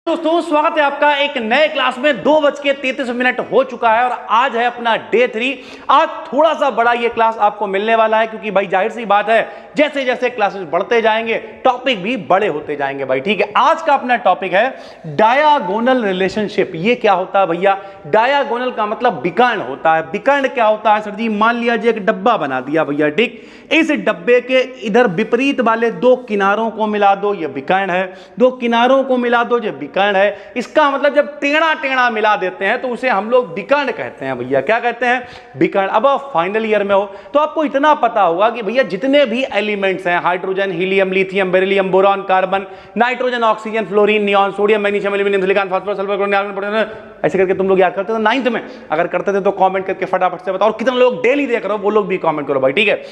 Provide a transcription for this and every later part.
दोस्तों स्वागत है आपका एक नए क्लास में। 2:33 हो चुका है और आज है अपना डे 3। आज थोड़ा सा बड़ा ये क्लास आपको मिलने वाला है क्योंकि भाई जाहिर सी बात है जैसे जैसे क्लासेस बढ़ते जाएंगे टॉपिक भी बड़े होते जाएंगे भाई। ठीक है, आज का अपना टॉपिक है डायगोनल रिलेशनशिप। ये क्या होता है भैया? डायगोनल का मतलब विकर्ण होता है। विकर्ण क्या होता है सर जी? मान लिया जी एक डब्बा बना दिया भैया, ठीक, इस डब्बे के इधर विपरीत वाले दो किनारों को मिला दो, ये विकर्ण है। दो किनारों को मिला दो, ये विकर्ण है। इसका मतलब जब टेढ़ा टेढ़ा मिला देते हैं तो उसे हम लोग विकर्ण कहते हैं भैया। क्या कहते हैं? विकर्ण। अब आप फाइनल ईयर में हो तो आपको इतना पता होगा कि भैया जितने भी एलिमेंट्स हैं, hydrogen, helium, lithium, beryllium, boron, carbon, nitrogen, oxygen, fluorine, neon, sodium, magnesium, aluminium, silicon, phosphorus, sulphur, ऐसे करके तुम लोग याद करते थे 9th में। अगर करते थे तो कमेंट करके फटाफट से बताओ। और कितने लोग डेली देख रहे हो वो लोग भी कमेंट करो भाई, ठीक है।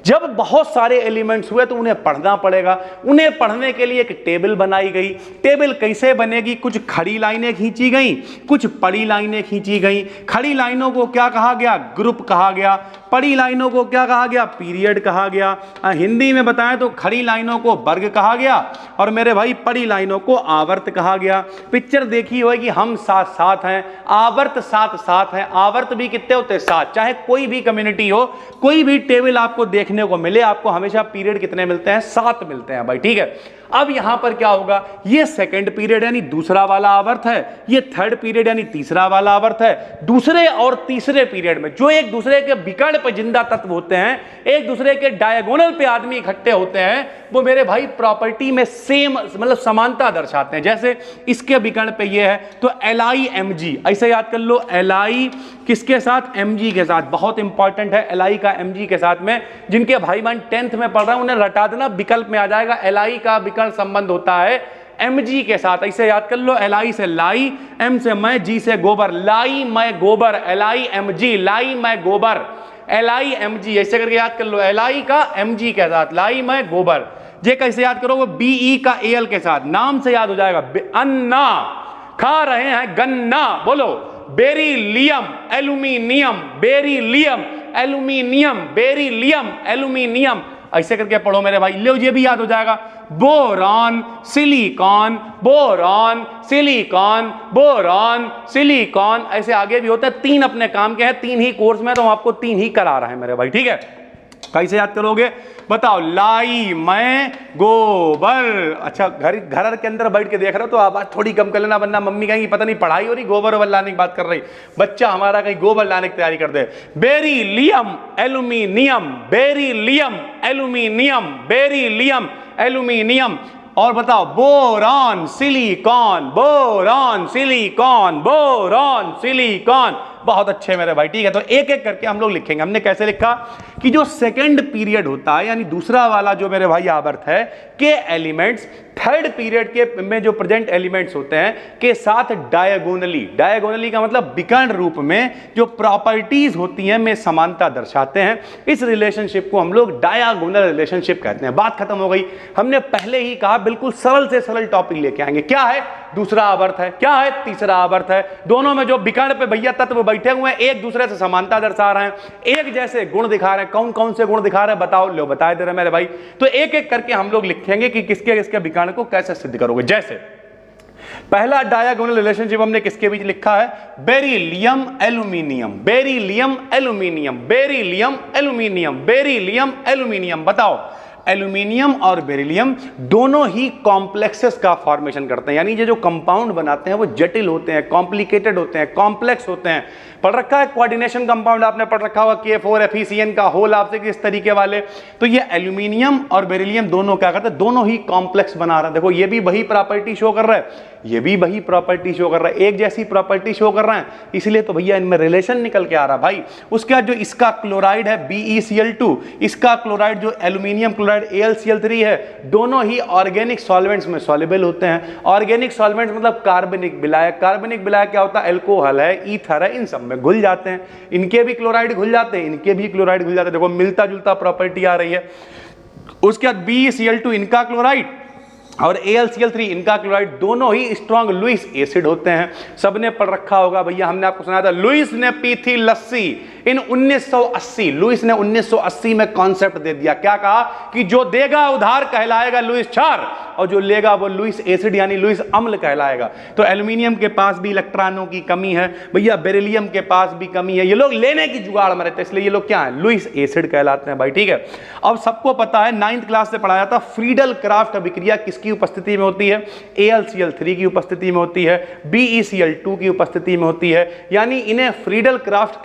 जब बहुत सारे एलिमेंट्स हुए तो उन्हें पढ़ना पड़ेगा। उन्हें पढ़ने के लिए एक टेबल बनाई गई। टेबल कैसे बनेगी? कुछ खड़ी लाइनें खींची गई, कुछ पड़ी लाइनें खींची गई। खड़ी लाइनों को क्या कहा गया? ग्रुप कहा गया। पड़ी लाइनों को क्या कहा गया? पीरियड कहा गया। हिंदी में बताएं तो खड़ी लाइनों को वर्ग कहा गया और मेरे भाई पड़ी लाइनों को आवर्त कहा गया। पिक्चर देखी होगी, हम साथ साथ हैं, आवर्त साथ साथ हैं। आवर्त भी कितने होते हैं? 7। चाहे कोई भी कम्युनिटी हो, कोई भी टेबल आपको देखने को मिले, आपको हमेशा पीरियड कितने मिलते हैं? 7 मिलते हैं भाई, ठीक है। अब यहां पर क्या होगा? ये सेकंड पीरियड यानी दूसरा वाला आवर्त है, ये थर्ड पीरियड यानी तीसरा वाला आवर्त है। दूसरे और तीसरे पीरियड में जो एक दूसरे के विकर्ण पे जिंदा तत्व होते हैं, एक दूसरे के डायगोनल पे आदमी इकट्ठे होते हैं, वो मेरे भाई प्रॉपर्टी में सेम मतलब समानता दर्शाते हैं। जैसे इसके विकर्ण पे ये है तो LiMg, ऐसे याद कर लो। Li किसके साथ? Mg के साथ। बहुत इंपॉर्टेंट है Li का Mg के साथ में। जिनके भाई बहन 10th में पढ़ रहे हैं उन्हें रटा देना, विकल्प में आ जाएगा। Li का विकर्ण संबंध होता है Mg के साथ। ऐसे याद कर लो, Li से लाई, M से मैं, G से गोबर। लाई मैं गोबर, LiMg, लाई मैं गोबर, LiMg। ऐसे करके याद कर लो, Li का Mg के साथ, लाई मैं गोबर। ये कैसे याद करो? वो Be का Al के साथ, नाम से याद हो जाएगा। अन्ना, खा रहे हैं गन्ना, बोलो। Beryllium, aluminium, beryllium, aluminium, beryllium, aluminium. ऐसे करके पढ़ो मेरे भाई, लो ये भी याद हो जाएगा। Boron, silicon, boron, silicon, boron, silicon. ऐसे आगे भी होता है। 3 अपने काम के हैं, 3 ही कोर्स में, तो हम आपको 3 ही करा रहे हैं मेरे भाई, ठीक है। कैसे याद करोगे बताओ? लाई मैं गोबर। अच्छा, घर के अंदर बैठ के देख रहे हो तो आवाज थोड़ी कम कर लेना, वरना मम्मी कहेंगी पता नहीं पढ़ाई हो रही, गोबर वोबर लाने की बात कर रही, बच्चा हमारा कहीं गोबर लाने की तैयारी कर दे। Beryllium, aluminium, beryllium, aluminium, beryllium, aluminium. और बताओ, boron, silicon, boron, silicon, boron, silicon. बहुत अच्छे मेरे भाई, ठीक है। तो एक एक करके हम लोग लिखेंगे। हमने कैसे लिखा कि जो सेकंड पीरियड होता है यानी दूसरा वाला जो मेरे भाई आवर्त है के एलिमेंट्स थर्ड पीरियड के में जो प्रेजेंट एलिमेंट्स होते हैं के साथ डायगोनली, डायगोनली का मतलब विकर्ण रूप में जो प्रॉपर्टीज होती हैं में समानता दर्शाते हैं। इस रिलेशनशिप को हम लोग डायगोनल रिलेशनशिप कहते हैं। बात खत्म हो गई। हमने पहले ही कहा बिल्कुल सरल से सरल टॉपिक लेके आएंगे। क्या है? दूसरा आवर्त है। क्या है? तीसरा आवर्त है। दोनों में जो विकर्ण पे भैया तत्व बैठे हुए हैं एक दूसरे से समानता दर्शा रहे हैं, एक जैसे गुण दिखा रहे हैं। कौन कौन से गुण दिखा रहे हैं बताओ? लो बता दे रहे मेरे भाई। तो एक एक करके हम लोग लिखेंगे कि किसके किसके विकर्ण को कैसे सिद्ध करोगे। जैसे पहला डायगोनल रिलेशनशिप हमने किसके बीच लिखा है? Beryllium, aluminium, beryllium, aluminium, beryllium, aluminium, beryllium, aluminium. बताओ, एल्यूमिनियम और बेरिलियम दोनों ही कॉम्प्लेक्सेस का फॉर्मेशन करते हैं, यानी ये जो कंपाउंड बनाते हैं वो जटिल होते हैं, कॉम्प्लिकेटेड होते हैं, कॉम्प्लेक्स होते हैं। पढ़ रखा है कोऑर्डिनेशन कंपाउंड, आपने पढ़ रखा होगा K4FeCN का होल आपसे किस तरीके वाले। तो ये एल्यूमिनियम और बेरिलियम दोनों क्या करते हैं? दोनों ही कॉम्प्लेक्स बना रहे हैं। देखो ये भी वही प्रॉपर्टी शो कर रहा है, ये भी वही प्रॉपर्टी शो कर रहा है, एक जैसी प्रॉपर्टी शो कर रहे हैं, इसलिए तो भैया इनमें रिलेशन निकल के आ रहा भाई। उसके बाद जो इसका क्लोराइड है BeCl2, इसका क्लोराइड जो एल्यूमिनियम क्लोराइड AlCl3 है, दोनों ही ऑर्गेनिक सॉल्वेंट्स में सॉल्युबल होते हैं। ऑर्गेनिक सॉल्वेंट्स मतलब कार्बनिक विलायक। कार्बनिक विलायक क्या होता है? अल्कोहल है, ईथर है, इन सब में घुल जाते हैं। इनके भी क्लोराइड घुल जाते हैं, इनके भी क्लोराइड घुल जाते हैं। देखो मिलता जुलता प्रॉपर्टी आ रही है। उसके बाद BeCl2 इनका क्लोराइड और AlCl3 इनका क्लोराइड दोनों ही स्ट्रॉन्ग लुईस एसिड होते हैं। सबने पढ़ रखा होगा भैया, हमने आपको सुनाया था लुईस ने पी थी लस्सी इन 1980। लुईस ने 1980 में कॉन्सेप्ट दे दिया, क्या कहा कि जो देगा उधार कहलाएगा लुईस क्षार, और जो लेगा वो लुईस एसिड यानी लुईस अम्ल कहलाएगा। तो एल्यूमिनियम के पास भी इलेक्ट्रॉनों की कमी है भैया, बेरिलियम के पास भी कमी है, ये लोग लेने की जुगाड़ में रहते हैं, इसलिए ये लोग क्या है, लुईस एसिड कहलाते हैं भाई, ठीक है। अब सबको पता है 9th क्लास से पढ़ाया था फ्रीडल क्राफ्ट अभिक्रिया किसकी उपस्थिति में होती है, AlCl3 की उपस्थिति में होती है, BeCl2 की उपस्थिति में होती है, यानी इन्हें फ्रीडल क्राफ्ट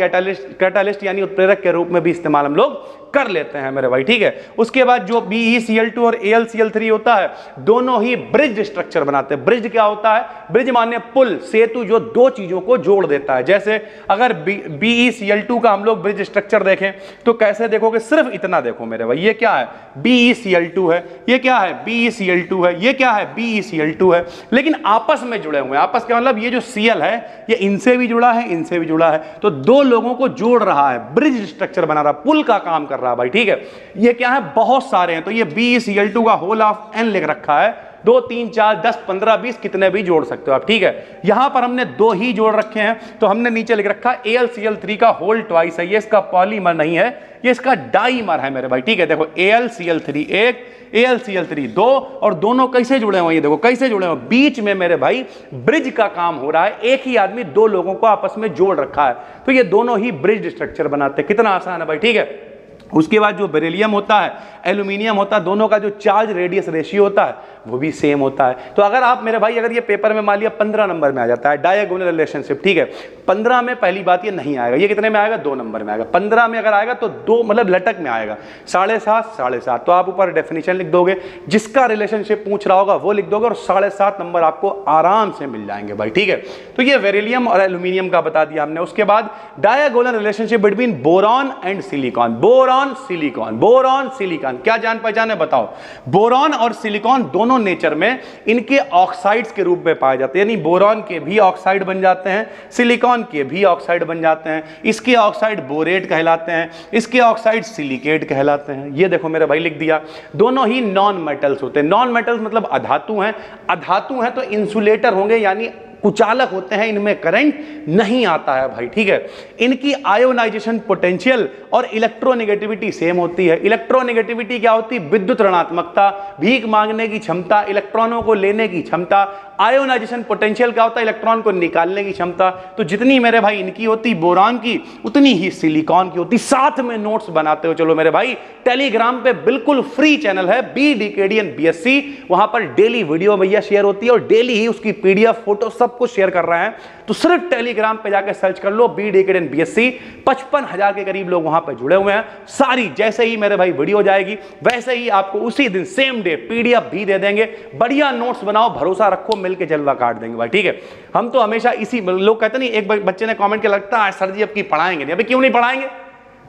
कैटालिस्ट यानी उत्प्रेरक के रूप में भी इस्तेमाल हम लोग कर लेते हैं मेरे भाई, ठीक है। उसके बाद जो BeCl2 और AlCl3 होता है दोनों ही ब्रिज स्ट्रक्चर बनाते हैं। ब्रिज क्या होता है, ब्रिज माने पुल, सेतु जो दो चीजों को जोड़ देता है। जैसे अगर BeCl2 का हम लोग ब्रिज स्ट्रक्चर देखें तो कैसे देखोगे, सिर्फ इतना देखो मेरे भाई, ये क्या है BeCl2 है, ये क्या है BeCl2 है, ये क्या है BeCl2 है, लेकिन आपस में जुड़े हुए हैं। आपस का मतलब ये जो Cl है ये इनसे भी जुड़ा है, इनसे भी जुड़ा है, तो दो लोगों को जोड़ रहा है, ब्रिज स्ट्रक्चर बना रहा है, पुल का काम कर रहा है भाई, ठीक है। ये क्या है, बहुत सारे हैं, तो ये BeCl2 का होल ऑफ n लिख रखा है, 2 3 4 10 15 20 कितने भी जोड़ सकते हो आप, ठीक है। यहां पर हमने 2 ही जोड़ रखे हैं, तो हमने नीचे लिख रखा AlCl3 का होल ट्वाइस है, ये इसका पॉलीमर नहीं है, ये इसका डाइमर है मेरे भाई, ठीक है। देखो AlCl3 1, AlCl3 2, और दोनों कैसे जुड़े हुए हैं, ये देखो कैसे जुड़े हुए हैं, बीच में मेरे भाई ब्रिज का काम हो रहा है, एक ही आदमी दो लोगों को आपस में जोड़ रखा है, तो ये दोनों ही ब्रिज स्ट्रक्चर बनाते हैं। कितना आसान है भाई, ठीक है। उसके बाद जो बेरिलियम होता है, एल्यूमिनियम होता है, दोनों का जो चार्ज रेडियस रेशियो होता है वो भी सेम होता है। तो अगर आप मेरे भाई, अगर ये पेपर में मान लिया 15 नंबर में आ जाता है डायगोनल रिलेशनशिप, ठीक है, 15 में पहली बात ये नहीं आएगा, ये कितने में आएगा, 2 नंबर में आएगा। 15 में अगर आएगा तो 2 मतलब लटक में आएगा, 7.5 7.5, तो आप ऊपर डेफिनेशन लिख दोगे, जिसका रिलेशनशिप पूछ रहा होगा वो लिख दोगे, और 7.5 नंबर आपको आराम से मिल जाएंगे भाई, ठीक है। तो ये बेरिलियम और एल्यूमिनियम का बता दिया हमने। उसके बाद diagonal relationship between boron and silicon, boron silicon, boron silicon, क्या जान पहचान है बताओ। बोरॉन और सिलिकॉन दोनों नेचर में इनके ऑक्साइड्स के रूप में पाए जाते हैं, यानी बोरॉन के भी ऑक्साइड बन जाते हैं, सिलिकॉन के भी ऑक्साइड बन जाते हैं, इसके ऑक्साइड बोरेट कहलाते हैं, इसके ऑक्साइड सिलिकेट कहलाते हैं। ये देखो मेरे भाई लिख दिया, दोनों ही नॉन मेटल्स होते हैं। नॉन मेटल्स मतलब अधातु हैं, अधातु हैं तो इंसुलेटर होंगे, यानी कुचालक होते हैं, इनमें करंट नहीं आता है भाई, ठीक है। इनकी आयोनाइजेशन पोटेंशियल और इलेक्ट्रोनेगेटिविटी सेम होती है। इलेक्ट्रोनेगेटिविटी क्या होती है, विद्युत ऋणात्मकता, भीख मांगने की क्षमता, इलेक्ट्रॉनों को लेने की क्षमता। आयोनाइजेशन पोटेंशियल क्या होता है, इलेक्ट्रॉन को निकालने की क्षमता। तो जितनी मेरे भाई इनकी होती बोरॉन की, उतनी ही सिलिकॉन की होती। साथ में नोट्स बनाते हो चलो मेरे भाई। टेलीग्राम पे बिल्कुल फ्री चैनल है BDKDN BSc, वहां पर डेली वीडियो भैया शेयर होती है, और डेली ही उसकी PDF फोटो सब कुछ शेयर कर रहे हैं। तो सिर्फ टेलीग्राम पे जाकर सर्च कर लो BDKDN BSc, 55,000 के करीब लोग वहां पे जुड़े हुए हैं। सारी जैसे ही मेरे भाई वीडियो जाएगी वैसे ही आपको उसी दिन सेम डे PDF भी दे देंगे। बढ़िया नोट्स बनाओ, भरोसा रखो, मिलके जलवा काट देंगे भाई, ठीक है। हम तो हमेशा इसी, लोग कहते नहीं, एक बच्चे ने कमेंट किया, लगता है सर जी अब की पढ़ाएंगे नहीं। अभी क्यों नहीं पढ़ाएंगे,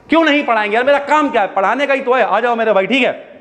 क्यों नहीं पढ़ाएंगे यार, मेरा काम क्या है, पढ़ाने का ही तो है, आ जाओ मेरे भाई, ठीक है।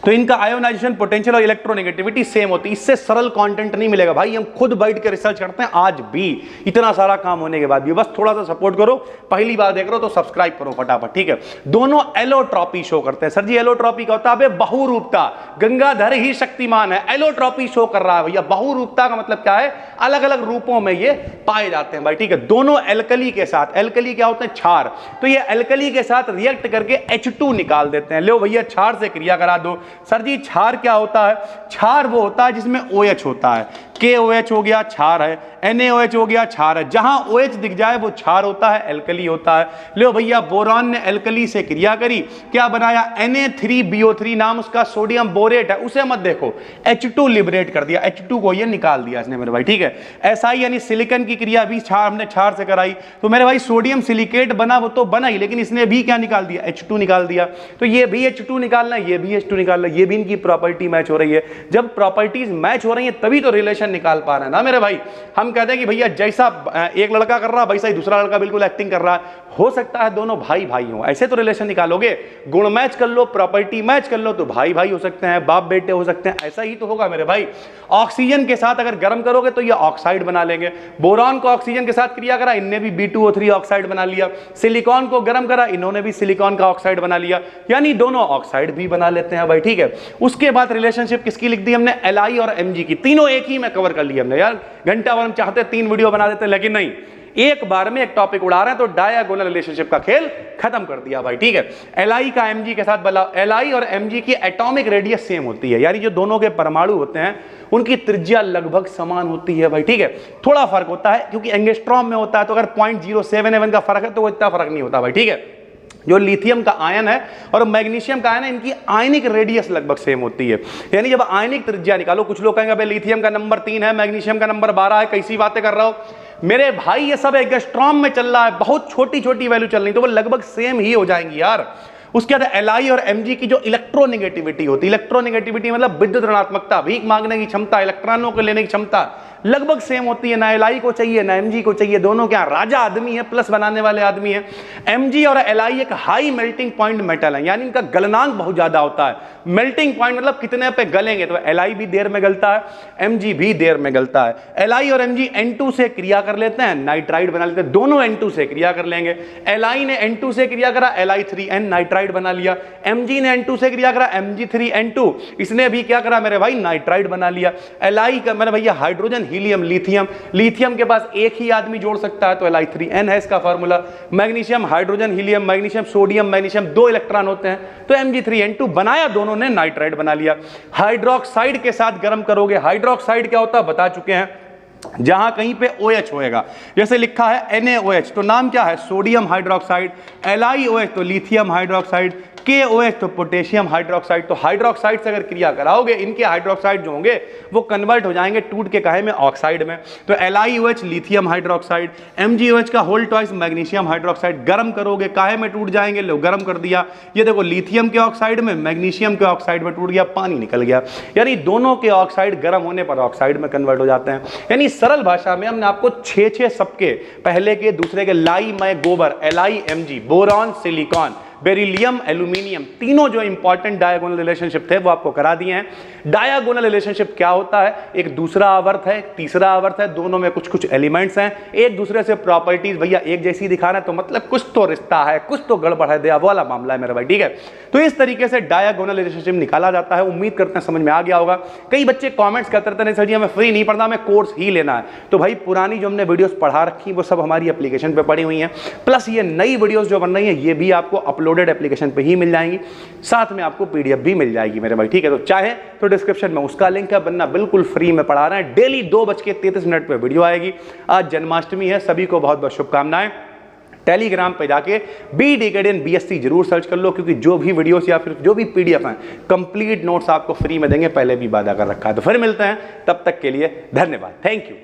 तो इनका आयोनाइजेशन पोटेंशियल और इलेक्ट्रोनेगेटिविटी सेम होती है। इससे सरल कंटेंट नहीं मिलेगा भाई, हम खुद बैठ के रिसर्च करते हैं आज भी, इतना सारा काम होने के बाद भी। बस थोड़ा सा सपोर्ट करो, पहली बार देख रहे हो तो सब्सक्राइब करो फटाफट, ठीक है। दोनों एलोट्रॉपी शो करते हैं। सर जी एलोट्रॉपी क्या होता है, बहुरूपता, गंगाधर ही शक्तिमान है, एलोट्रॉपी शो कर रहा है भैया। बहुरूपता का मतलब क्या है, अलग अलग रूपों में ये पाए जाते हैं भाई, ठीक है। दोनों एल्कली के साथ, एल्कली क्या होते हैं, क्षार, तो ये एल्कली के साथ रिएक्ट करके H2 निकाल देते हैं। लो भैया क्षार से क्रिया करा दो। सर जी क्षार क्या होता है, क्षार वो होता है जिसमें OH होता है, KOH हो गया क्षार है, NaOH हो गया क्षार है। जहां OH दिख जाए वो क्षार होता है, एल्कली होता है। लो भैया बोरॉन ने एल्कली से क्रिया करी, क्या बनाया, Na3BO3 नाम उसका सोडियम बोरेट है, उसे मत देखो, H2 लिबरेट कर दिया, H2 को ये निकाल दिया इसने मेरे भाई, ठीक है। ऐसा ही यानी सिलिकॉन की क्रिया भी हमने क्षार से कराई, तो मेरे भाई सोडियम सिलिकेट बना, वो तो बना ही, लेकिन इसने भी क्या निकाल दिया, H2 निकाल दिया। तो ये भी H2 निकालना, ये भी H2 निकालना, ये भी इनकी प्रॉपर्टी मैच हो रही है। जब प्रॉपर्टीज मैच हो रही है तभी तो रिलेशन निकाल पा रहे हैं ना मेरे भाई। हम कहते हैं कि भैया जैसा एक लड़का कर रहा वैसा ही दूसरा लड़का बिल्कुल एक्टिंग कर रहा है, हो सकता है दोनों भाई भाई हो, ऐसे तो रिलेशन निकालोगे। गुण मैच कर लो, प्रॉपर्टी मैच कर लो तो भाई भाई हो सकते हैं, बाप बेटे हो सकते हैं, ऐसा ही तो होगा मेरे भाई। ऑक्सीजन के साथ अगर गर्म करोगे तो ये ऑक्साइड बना लेंगे। बोरॉन को ऑक्सीजन के साथ क्रिया करा, इनने भी B2O3 ऑक्साइड बना लिया। सिलिकॉन को गर्म करा, इन्होंने भी सिलिकॉन का ऑक्साइड बना लिया, यानी दोनों ऑक्साइड भी बना लेते हैं भाई, ठीक है। उसके बाद रिलेशनशिप किसकी लिख दी हमने, Li और Mg की, तीनों एक ही में कवर कर लिया हमने। यार घंटा भर हम चाहते 3 वीडियो बना देते, लेकिन नहीं, एक बार में एक टॉपिक उड़ा रहे हैं तो डायगोनल रिलेशनशिप का खेल खत्म कर दिया भाई, ठीक है। Li का Mg के साथ बदला, Li और Mg की एटॉमिक रेडियस सेम होती है, यानी जो दोनों के परमाणु होते हैं उनकी त्रिज्या लगभग समान होती है भाई, ठीक है। थोड़ा फर्क होता है क्योंकि एंगस्ट्रॉम में होता है, तो अगर 0.077 का फर्क है तो वो इतना फर्क नहीं होता भाई, ठीक है। जो लिथियम का आयन है और मैग्नीशियम का आयन है, इनकी आयनिक रेडियस लगभग सेम होती है, यानी जब आयनिक त्रिज्या निकालो, कुछ लोग कहेंगे भाई लिथियम का नंबर 3 है, मैग्नीशियम का नंबर 12 है, कैसी बातें कर रहा हो मेरे भाई, ये सब एंगस्ट्रॉम में चल रहा है, बहुत छोटी छोटी वैल्यू चल रही, तो वो लगभग सेम ही हो जाएंगी यार। उसके बाद Li और Mg की जो इलेक्ट्रोनेगेटिविटी होती है, इलेक्ट्रोनेगेटिविटी मतलब विद्युत ऋणात्मकता, भीख मांगने की क्षमता, इलेक्ट्रॉनों को लेने की क्षमता लगभग सेम होती है। ना Li को चाहिए ना Mg को चाहिए, दोनों क्या राजा आदमी है, प्लस बनाने वाले आदमी है। Mg और Li एक हाई मेल्टिंग पॉइंट मेटल है, यानी इनका गलनांक बहुत ज्यादा होता है। मेल्टिंग पॉइंट मतलब कितने पे गलेंगे, तो Li भी देर में गलता है, Mg भी देर में गलता है। Li और Mg N2 से क्रिया कर लेते हैं, नाइट्राइड बना लेते हैं, दोनों N2 से क्रिया कर लेंगे। Li ने N2 से क्रिया करा, Li3N नाइट्राइड बना लिया। Mg ने N2 से क्रिया करा, Mg3N2, इसने भी क्या करा मेरे भाई, नाइट्राइड बना लिया। Li का मेरे भैया हाइड्रोजन, हीलियम, लिथियम, लिथियम के पास एक ही आदमी जोड़ सकता है तो Li3N है इसका formula. Magnesium, hydrogen, helium, magnesium, sodium, magnesium, 2 electron होते हैं तो Mg3N2 बनाया, दोनों ने नाइट्राइड बना लिया। हाइड्रोक्साइड के साथ गर्म करोगे, हाइड्रोक्साइड क्या होता है बता चुके हैं, जहां कहीं पे OH होएगा, जैसे लिखा है NaOH तो नाम क्या है, सोडियम हाइड्रोक्साइड, LiOH तो लिथियम हाइड्रोक्साइड, KOH तो पोटेशियम हाइड्रोक्साइड। तो हाइड्रोक्साइड से अगर क्रिया कराओगे, इनके हाइड्रोक्साइड जो होंगे वो कन्वर्ट हो जाएंगे टूट के काहे में, ऑक्साइड में। तो LiOH लिथियम हाइड्रोक्साइड, MgOH का होल ट्वाइस मैग्नीशियम हाइड्रोक्साइड, गर्म करोगे काहे में टूट जाएंगे, लो गर्म कर दिया, ये देखो लिथियम के ऑक्साइड में, मैग्नीशियम के ऑक्साइड में टूट गया, पानी निकल गया, यानी दोनों के ऑक्साइड गर्म होने पर ऑक्साइड में कन्वर्ट हो जाते हैं। यानी सरल भाषा में हमने आपको 6 सबके, पहले के दूसरे के, लाई मैं गोबर, Li Mg, boron silicon, beryllium, aluminium, तीनों जो इंपॉर्टेंट डायगोनल रिलेशनशिप थे वो आपको करा दिए हैं। डायगोनल रिलेशनशिप क्या होता है, एक दूसरा आवर्त है, एक तीसरा आवर्त है, दोनों में कुछ कुछ एलिमेंट्स हैं, एक दूसरे से प्रॉपर्टीज भैया एक जैसी दिखाना है, तो मतलब कुछ तो रिश्ता है, कुछ तो गड़बड़ है, दया वाला मामला है मेरा भाई, ठीक है। तो इस तरीके से डायगोनल रिलेशनशिप निकाला जाता है। उम्मीद करते हैं समझ में आ गया होगा। कई बच्चे कॉमेंट्स करते रहते हैं सर जी हमें फ्री नहीं पढ़ना, हमें कोर्स ही लेना है, तो भाई पुरानी जो हमने वीडियोस पढ़ा रखी वो सब हमारी एप्लीकेशन पे पड़ी हुई हैं, प्लस ये नई वीडियोस जो बन रही हैं ये भी आपको अपलोडेड एप्लीकेशन पे ही मिल जाएंगी, साथ में आपको PDF भी मिल जाएगी मेरे भाई, ठीक है। तो चाहे तो डिस्क्रिप्शन में उसका लिंक है, बनना बिल्कुल फ्री में पढ़ा रहे हैं, डेली 2:33 पे वीडियो आएगी। आज जन्माष्टमी है, सभी को बहुत बहुत शुभकामनाएं। टेलीग्राम पे जाके BDKDN BSc जरूर सर्च कर लो, क्योंकि जो भी वीडियोस या फिर जो भी PDF हैं कंप्लीट नोट्स आपको फ्री में देंगे, पहले भी वादा कर रखा है। तो फिर मिलते हैं, तब तक के लिए धन्यवाद, थैंक यू।